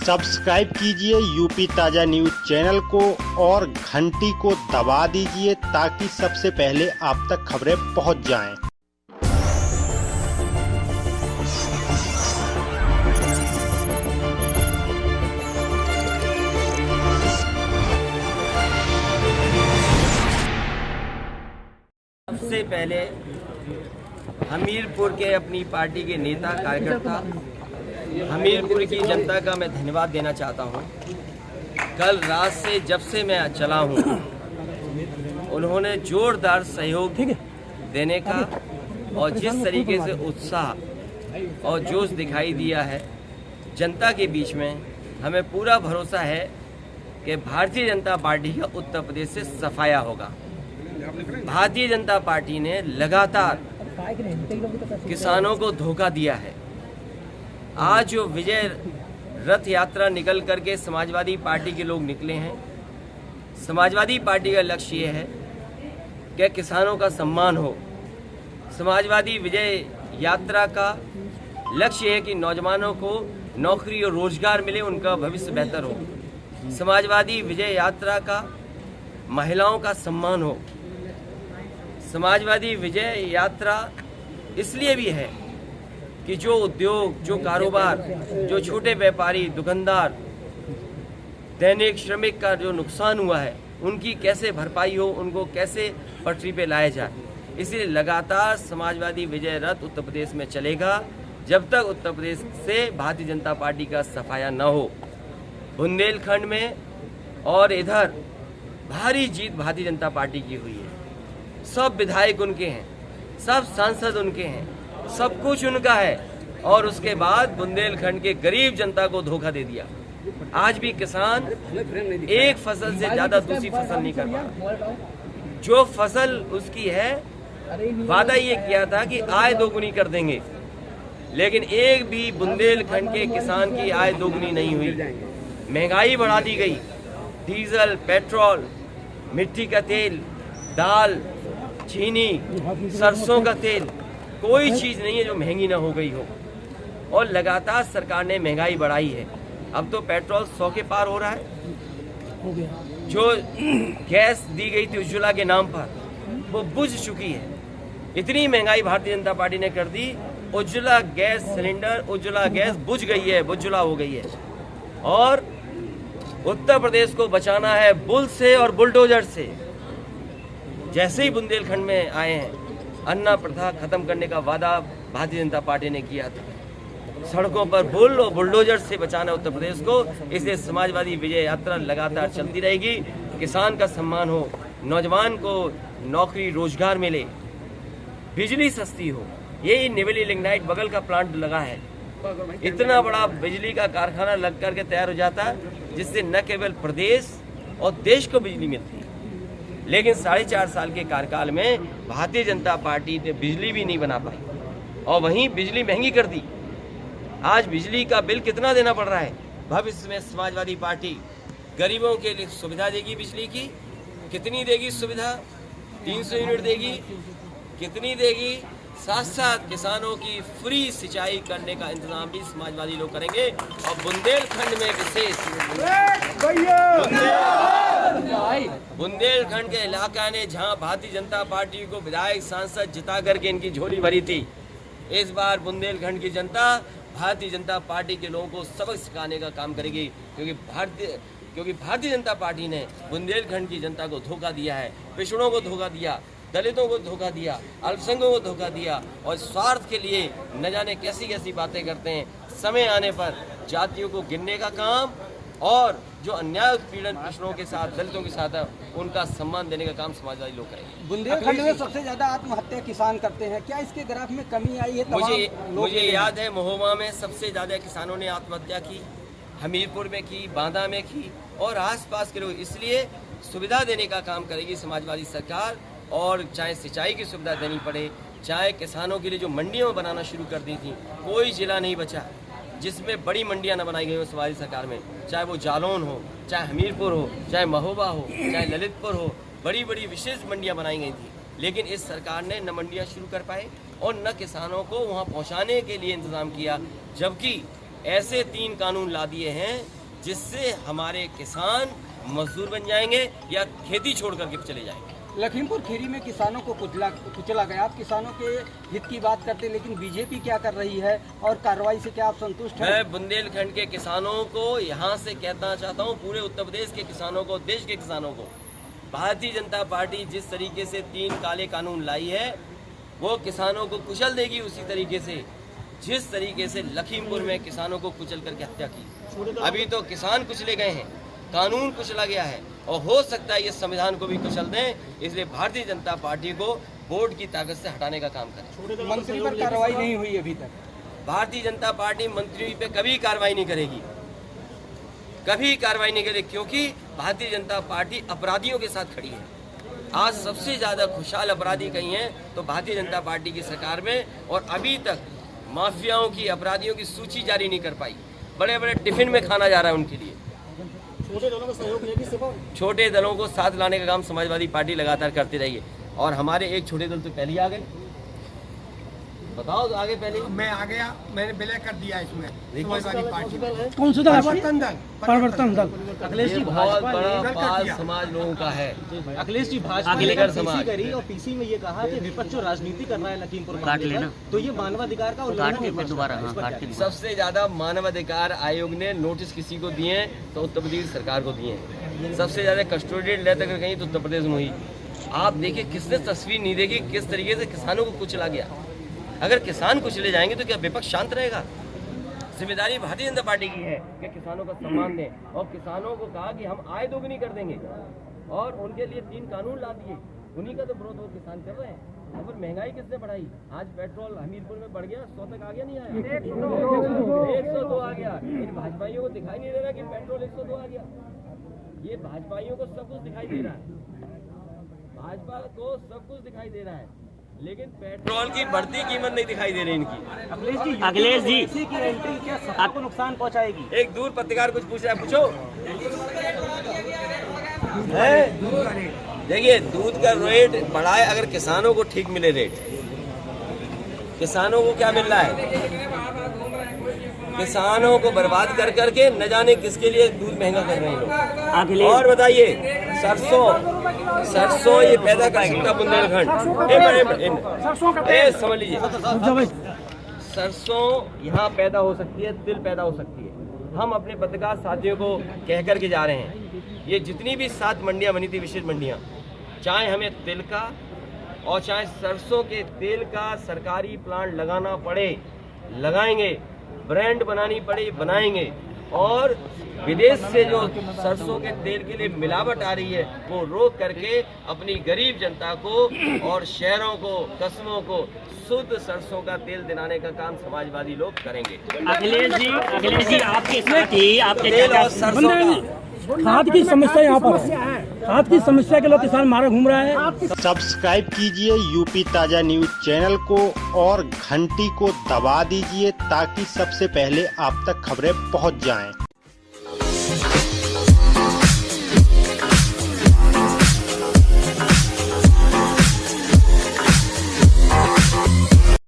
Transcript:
Subscribe कीजिए UP ताजा news channel को और घंटी को दबा दीजिए ताकि सबसे पहले आप तक खबरें पहुंच जाएं। सबसे पहले हमीरपुर के अपनी पार्टी के नेता कार्यकर्ता हमीरपुर की जनता का मैं धन्यवाद देना चाहता हूं। कल रात से जब से मैं चला हूं, उन्होंने जोरदार सहयोग देने का और जिस तरीके से उत्साह और जोश दिखाई दिया है जनता के बीच में, हमें पूरा भरोसा है कि भारतीय जनता पार्टी का उत्तर प्रदेश से सफाया होगा। भारतीय जनता पार्टी ने लगातार किसानों को धोखा दिया है। आज जो विजय रथ यात्रा निकल करके समाजवादी पार्टी के लोग निकले हैं, समाजवादी पार्टी का लक्ष्य ये है कि किसानों का सम्मान हो। समाजवादी विजय यात्रा का लक्ष्य है कि नौजवानों को नौकरी और रोजगार मिले, उनका भविष्य बेहतर हो। समाजवादी विजय यात्रा का महिलाओं का सम्मान हो। समाजवादी विजय यात्रा इसलिए भी है कि जो उद्योग, जो कारोबार, जो छोटे व्यापारी, दुकानदार, दैनिक श्रमिक का जो नुकसान हुआ है, उनकी कैसे भरपाई हो, उनको कैसे पटरी पे लाया जाए। इसलिए लगातार समाजवादी विजय रथ उत्तर प्रदेश में चलेगा जब तक उत्तर प्रदेश से भारतीय जनता पार्टी का सफाया न हो। बुंदेलखंड में और इधर भारी जीत भारतीय जनता पार्टी की हुई है। सब विधायक उनके हैं, सब सांसद उनके हैं, सब कुछ उनका है, और उसके बाद बुंदेलखंड के गरीब जनता को धोखा दे दिया। आज भी किसान एक फसल से ज्यादा दूसरी फसल नहीं कर पा। जो फसल उसकी है, वादा ये किया था कि आय दोगुनी कर देंगे, लेकिन एक भी बुंदेलखंड के किसान की आय दोगुनी नहीं हुई। महंगाई बढ़ा दी गई। डीजल, पेट्रोल, मिट्टी का तेल, दाल, चीनी, सरसों का तेल, कोई चीज़ नहीं है जो महंगी ना हो गई हो। और लगातार सरकार ने महंगाई बढ़ाई है। अब तो पेट्रोल 100 के पार हो रहा है। जो गैस दी गई थी उज्ज्वला के नाम पर, वो बुझ चुकी है। इतनी महंगाई भारतीय जनता पार्टी ने कर दी, Ujjwala gas cylinder, Ujjwala gas बुझ गई है, बुज्जला हो गई है। और उत्तर प्रदेश को बचाना है बुल से और बुलडोजर से। जैसे ही बुंदेलखंड में आए हैं, अन्ना प्रथा खत्म करने का वादा भारतीय जनता पार्टी ने किया था। सड़कों पर बुल और बुलडोजर से बचाना उत्तर प्रदेश को। इसलिए समाजवादी विजय यात्रा लगातार चलती रहेगी। किसान का सम्मान हो, नौजवान को नौकरी रोजगार मिले, बिजली सस्ती हो। यही नेवली लिग्नाइट बगल का प्लांट लगा है। इतना बड़ा बिजली का कारखाना लग करके तैयार हो जाता, जिससे न केवल प्रदेश और देश को बिजली मिलती, लेकिन 4.5 साल के कार्यकाल में भारतीय जनता पार्टी ने बिजली भी नहीं बना पाई और वहीं बिजली महंगी कर दी। आज बिजली का बिल कितना देना पड़ रहा है। भविष्य में समाजवादी पार्टी गरीबों के लिए सुविधा देगी। बिजली की कितनी देगी सुविधा? 300 यूनिट देगी। कितनी देगी? साथ साथ किसानों की फ्री सिंचाई करने का इंतजाम भी समाजवादी लोग करेंगे। और बुंदेलखंड में विशेष बुंदेलखंड के इलाका ने जहां भारतीय जनता पार्टी को विधायक सांसद जिता करके इनकी झोली भरी थी, इस बार बुंदेलखंड की जनता भारतीय जनता पार्टी के लोगों को सबक सिखाने का काम करेगी। क्योंकि भारतीय जनता पार्टी ने बुंदेलखंड की जनता को धोखा दिया है, पिछड़ों को धोखा दिया, दलितों को धोखा दिया, अल्पसंख्यकों को धोखा दिया, और स्वार्थ के लिए न जाने कैसी कैसी बातें करते हैं। समय आने पर जातियों को गिनने का काम और जो अन्याय उत्पीड़न पिछड़ों के साथ, दलितों के साथ है, उनका सम्मान देने का काम समाजवादी लोग करेंगे। बुंदेलखंड में सबसे ज्यादा आत्महत्या किसान करते हैं, क्या इसके ग्राफ में कमी आई है? मुझे याद है महोबा में सबसे ज्यादा किसानों ने आत्महत्या की, हमीरपुर में की, बांदा में की, और आसपास के लोग। इसलिए सुविधा देने का काम करेगी समाजवादी सरकार। और चाहे सिंचाई की सुविधा देनी पड़े, चाहे किसानों के लिए जो मंडियाँ बनाना शुरू कर दी थी, कोई जिला नहीं बचा जिसमें बड़ी मंडियां न बनाई गई हो समाजवादी सरकार में। चाहे वो जालौन हो, चाहे हमीरपुर हो, चाहे महोबा हो, चाहे ललितपुर हो, बड़ी बड़ी विशेष मंडियां बनाई गई थी। लेकिन इस सरकार ने न मंडियां शुरू कर पाए और न किसानों को वहां पहुंचाने के लिए इंतजाम किया। जबकि ऐसे 3 कानून ला दिए हैं जिससे हमारे किसान मजदूर बन जाएंगे या खेती छोड़ करके चले जाएंगे। लखीमपुर खीरी में किसानों को कुचला गया। आप किसानों के हित की बात करते हैं, लेकिन बीजेपी क्या कर रही है और कार्रवाई से क्या आप संतुष्ट हैं? मैं बुंदेलखंड के किसानों को यहाँ से कहना चाहता हूँ, पूरे उत्तर प्रदेश के किसानों को, देश के किसानों को, भारतीय जनता पार्टी जिस तरीके से 3 काले कानून लाई है वो किसानों को कुचल देगी, उसी तरीके से जिस तरीके से लखीमपुर में किसानों को कुचल करके हत्या की। अभी तो किसान कुचले गए हैं, कानून कुचला गया है और हो सकता है ये संविधान को भी कुचल दें। इसलिए भारतीय जनता पार्टी को वोट की ताकत से हटाने का काम करें। मंत्री पर कार्रवाई नहीं हुई अभी तक। भारतीय जनता पार्टी मंत्री पे कभी कार्रवाई नहीं करेगी, कभी कार्रवाई नहीं करेगी, क्योंकि भारतीय जनता पार्टी अपराधियों के साथ खड़ी है। आज सबसे ज्यादा खुशहाल अपराधी कहीं हैं तो भारतीय जनता पार्टी की सरकार में, और अभी तक माफियाओं की, अपराधियों की सूची जारी नहीं कर पाई। बड़े बड़े टिफिन में खाना जा रहा है उनके लिए। छोटे दलों को साथ लाने का काम समाजवादी पार्टी लगातार करती रही है, और हमारे एक छोटे दल तो पहले ही आ गए। बताओ तो आगे पहले मैं आ गया, मैंने विलय कर दिया इसमें समाजवादी पार्टी। कौन सा दल? परिवर्तन दल। अखिलेश जी बहुत भाजपा बड़ा कर पाल दिया। समाज लोगों का है। अखिलेश जी भाजपा ने अखिलेश पीसी समाज करी और पीसी में ये कहा कि विपक्ष जो राजनीति कर रहा है लखीमपुर खीरी पर, तो ये मानवाधिकार का उल्लंघन है। दोबारा सबसे ज्यादा मानवाधिकार आयोग ने नोटिस किसी को दिए हैं तो उत्तर प्रदेश सरकार को दिए हैं। सबसे ज्यादा कस्टोडियल डेथ अगर कहीं तो उत्तर प्रदेश में हुई। आप देखिए, किसने तस्वीर नहीं देखी किस तरीके से किसानों को कुचला गया। अगर किसान कुचले जाएंगे तो क्या विपक्ष शांत रहेगा? जिम्मेदारी भारतीय जनता पार्टी की है कि किसानों का सम्मान दें, और किसानों को कहा कि हम आय दोगुनी कर देंगे, और उनके लिए 3 कानून ला दिए। उन्हीं का तो विरोध वो किसान कर रहे हैं। और फिर महंगाई किसने बढ़ाई? आज पेट्रोल हमीरपुर में बढ़ गया, 100 तक आ गया, नहीं आया? 102 आ गया। इन भाजपाइयों को दिखाई नहीं दे रहा कि पेट्रोल 102 आ गया। ये भाजपाइयों को सब कुछ दिखाई दे रहा है, भाजपा को सब कुछ दिखाई दे रहा है, लेकिन पेट्रोल की बढ़ती कीमत नहीं दिखाई दे रही इनकी। अखिलेश जी की एंट्री क्या सबको नुकसान पहुंचाएगी? एक दूर पत्रकार कुछ पूछ रहा है, पूछो। देखिए, दूध का रेट बढ़ाए, अगर किसानों को ठीक मिले रेट, किसानों को क्या मिल रहा है? किसानों को बर्बाद कर करके न जाने किसके लिए दूध महंगा कर रहे हैं लोग। और बताइए, सरसों ये पैदा कर सकता बुंदेलखंड? समझ लीजिए, सरसों यहाँ पैदा हो सकती है, तिल पैदा हो सकती है। हम अपने पत्रकार साथियों को कह करके जा रहे हैं, ये जितनी भी 7 मंडियाँ बनी थी, विशेष मंडियाँ, चाहे हमें तिल का और चाहे सरसों के तेल का सरकारी प्लांट लगाना पड़े, लगाएंगे। ब्रांड बनानी पड़े, बनाएंगे। और विदेश से जो सरसों के तेल के लिए मिलावट आ रही है वो रोक करके अपनी गरीब जनता को और शहरों को, कस्बों को शुद्ध सरसों का तेल दिलाने का काम समाजवादी लोग करेंगे। अखिलेश जी आपके साथ ही आपके तेल और सरसों का खाद की समस्या यहाँ पर है। खाद की समस्या के लोग किसान मारे घूम रहा है। सब्सक्राइब कीजिए यूपी ताजा न्यूज चैनल को और घंटी को दबा दीजिए ताकि सबसे पहले आप तक खबरें पहुंच जाएं।